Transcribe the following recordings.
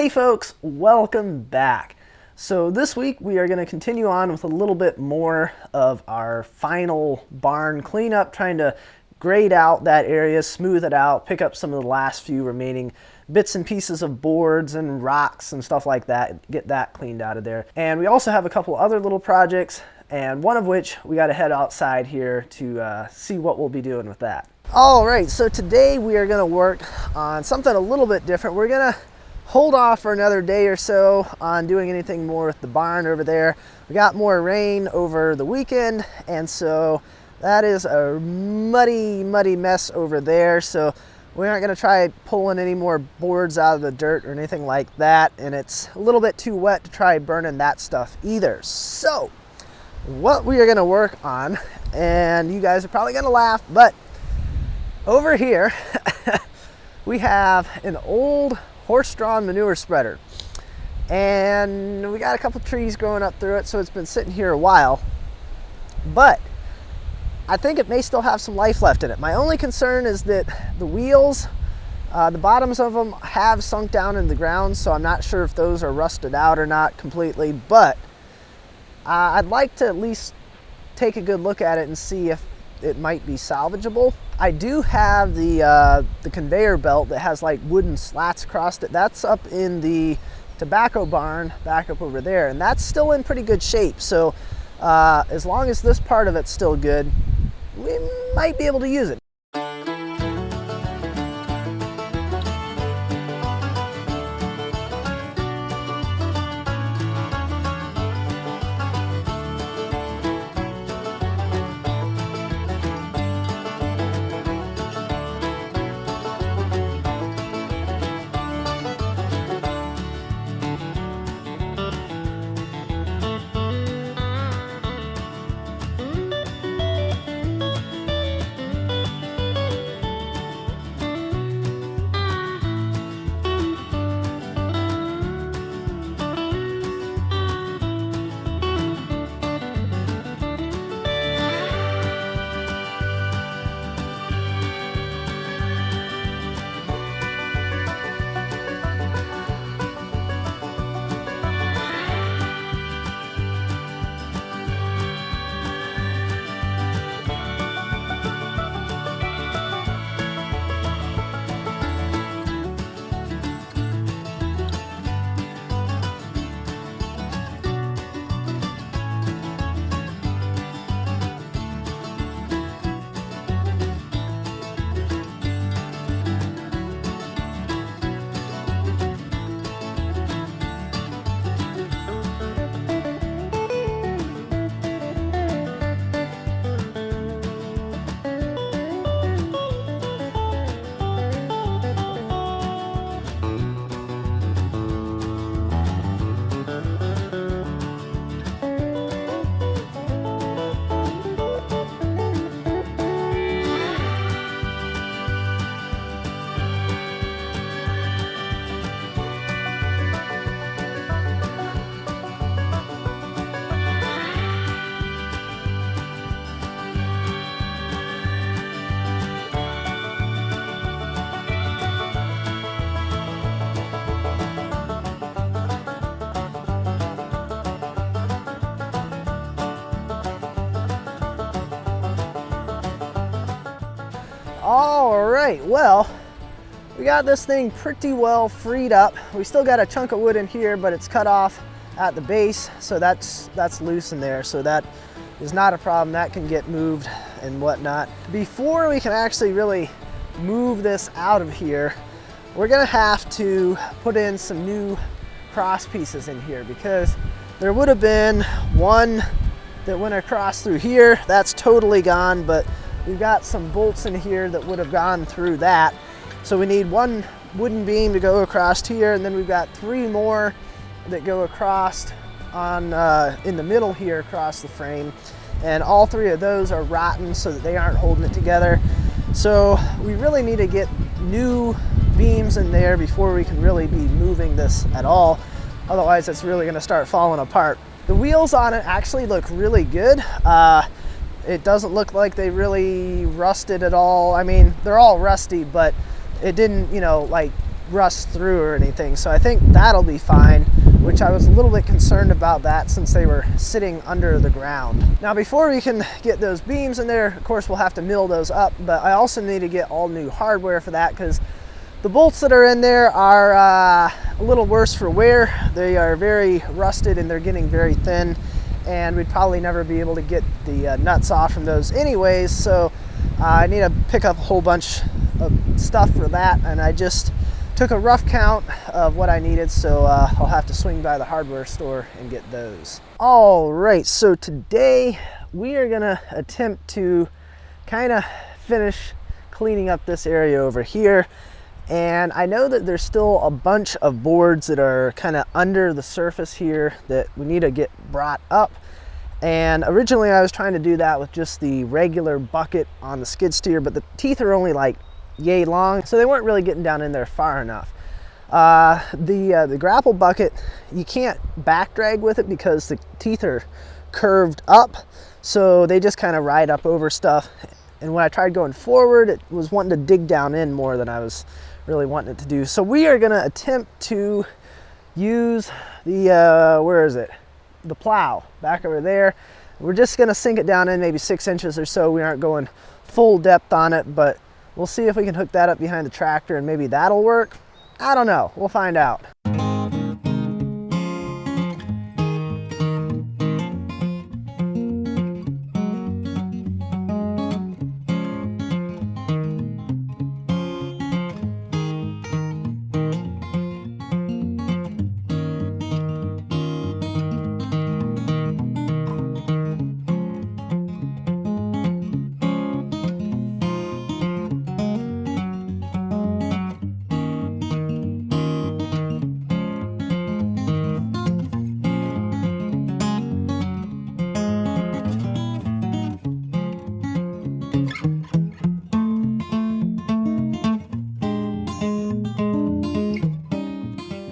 Hey folks, welcome back. So this week we are going to continue on with a little bit more of our final barn cleanup, trying to grade out that area, smooth it out, pick up some of the last few remaining bits and pieces of boards and rocks and stuff like that, get that cleaned out of there. And we also have a couple other little projects, and one of which we got to head outside here to see what we'll be doing with that. All right, so today we are going to work on something a little bit different. We're going to hold off for another day or so on doing anything more with the barn over there. We got more rain over the weekend, and so that is a muddy mess over there. So we aren't going to try pulling any more boards out of the dirt or anything like that, and it's a little bit too wet to try burning that stuff either. So what we are going to work on, and you guys are probably going to laugh, but over here we have an old horse-drawn manure spreader, and we got a couple trees growing up through it, so it's been sitting here a while, but I think it may still have some life left in it. My only concern is that the wheels, the bottoms of them have sunk down in the ground, so I'm not sure if those are rusted out or not completely, but I'd like to at least take a good look at it and see if it might be salvageable. I do have the conveyor belt that has like wooden slats across it. That's up in the tobacco barn back up over there, and that's still in pretty good shape. So as long as this part of it's still good, we might be able to use it. All right, well, we got this thing pretty well freed up. We still got a chunk of wood in here, but it's cut off at the base, so that's loose in there, so that is not a problem. That can get moved and whatnot. Before we can actually really move this out of here, we're gonna have to put in some new cross pieces in here, because there would have been one that went across through here. That's totally gone, but we've got some bolts in here that would have gone through that. So we need one wooden beam to go across here, and then we've got three more that go across on in the middle here across the frame. And all three of those are rotten, so that they aren't holding it together. So we really need to get new beams in there before we can really be moving this at all. Otherwise it's really gonna start falling apart. The wheels on it actually look really good. It doesn't look like they really rusted at all. I mean, they're all rusty, but it didn't, you know, like rust through or anything. So I think that'll be fine, which I was a little bit concerned about that since they were sitting under the ground. Now before we can get those beams in there, of course we'll have to mill those up, but I also need to get all new hardware for that because the bolts that are in there are a little worse for wear. They are very rusted and they're getting very thin, and we'd probably never be able to get the nuts off from those anyways. So I need to pick up a whole bunch of stuff for that, and I just took a rough count of what I needed, so I'll have to swing by the hardware store and get those. All right, so today we are gonna attempt to kind of finish cleaning up this area over here. And I know that there's still a bunch of boards that are kind of under the surface here that we need to get brought up. And originally I was trying to do that with just the regular bucket on the skid steer, but the teeth are only like yay long, so they weren't really getting down in there far enough. The grapple bucket, you can't back drag with it because the teeth are curved up, so they just kind of ride up over stuff. And when I tried going forward, it was wanting to dig down in more than I was really wanting it to do. So we are going to attempt to use the where is it, the plow back over there. We're just going to sink it down in maybe 6 inches or so. We aren't going full depth on it, but we'll see if we can hook that up behind the tractor and maybe that'll work. I don't know, we'll find out.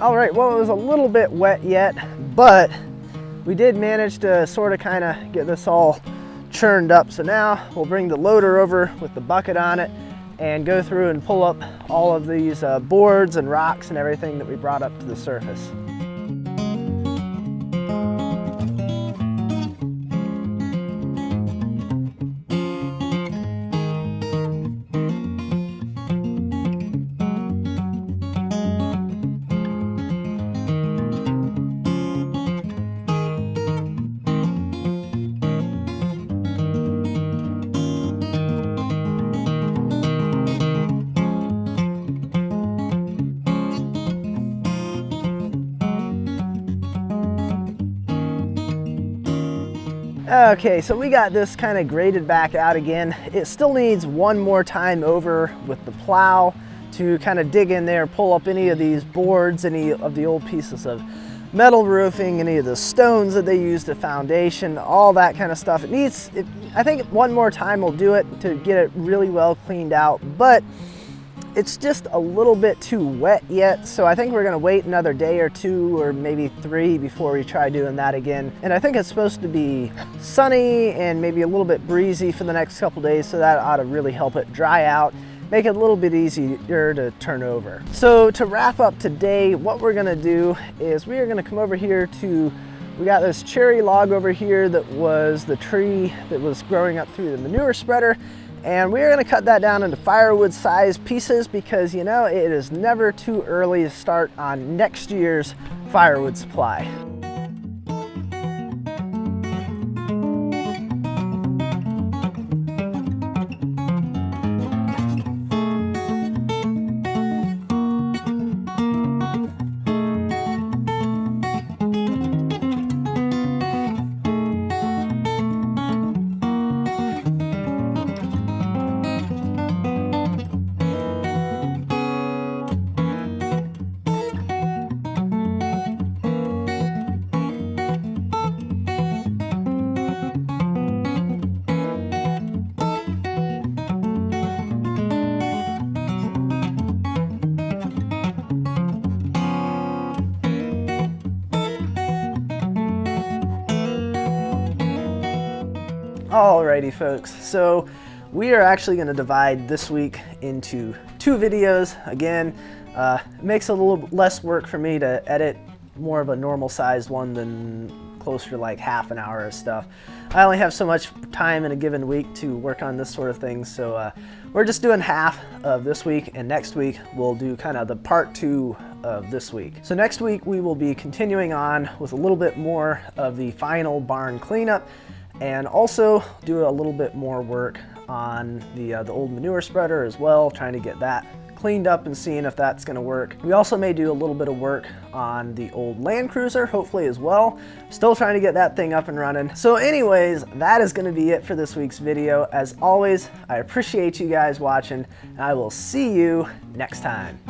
All right, well, it was a little bit wet yet, but we did manage to sort of kind of get this all churned up. So now we'll bring the loader over with the bucket on it and go through and pull up all of these boards and rocks and everything that we brought up to the surface. Okay, so we got this kind of graded back out again. It still needs one more time over with the plow to kind of dig in there, pull up any of these boards, any of the old pieces of metal roofing, any of the stones that they used, the foundation, all that kind of stuff. I think one more time will do it to get it really well cleaned out, but it's just a little bit too wet yet, so I think we're gonna wait another day or two or maybe 3 before we try doing that again. And I think it's supposed to be sunny and maybe a little bit breezy for the next couple days, so that ought to really help it dry out, make it a little bit easier to turn over. So to wrap up today, what we're gonna do is we are gonna come over here we got this cherry log over here that was the tree that was growing up through the manure spreader. And we're going to cut that down into firewood size pieces because, you know, it is never too early to start on next year's firewood supply. Alrighty folks, so we are actually going to divide this week into 2 videos. Again, It makes it a little less work for me to edit more of a normal sized one than closer to like half an hour of stuff. I only have so much time in a given week to work on this sort of thing, so we're just doing half of this week, and next week we'll do kind of the part 2 of this week. So next week we will be continuing on with a little bit more of the final barn cleanup, and also do a little bit more work on the old manure spreader as well, trying to get that cleaned up and seeing if that's going to work. We also may do a little bit of work on the old Land Cruiser, hopefully as well. Still trying to get that thing up and running. So anyways, that is going to be it for this week's video. As always, I appreciate you guys watching, and I will see you next time.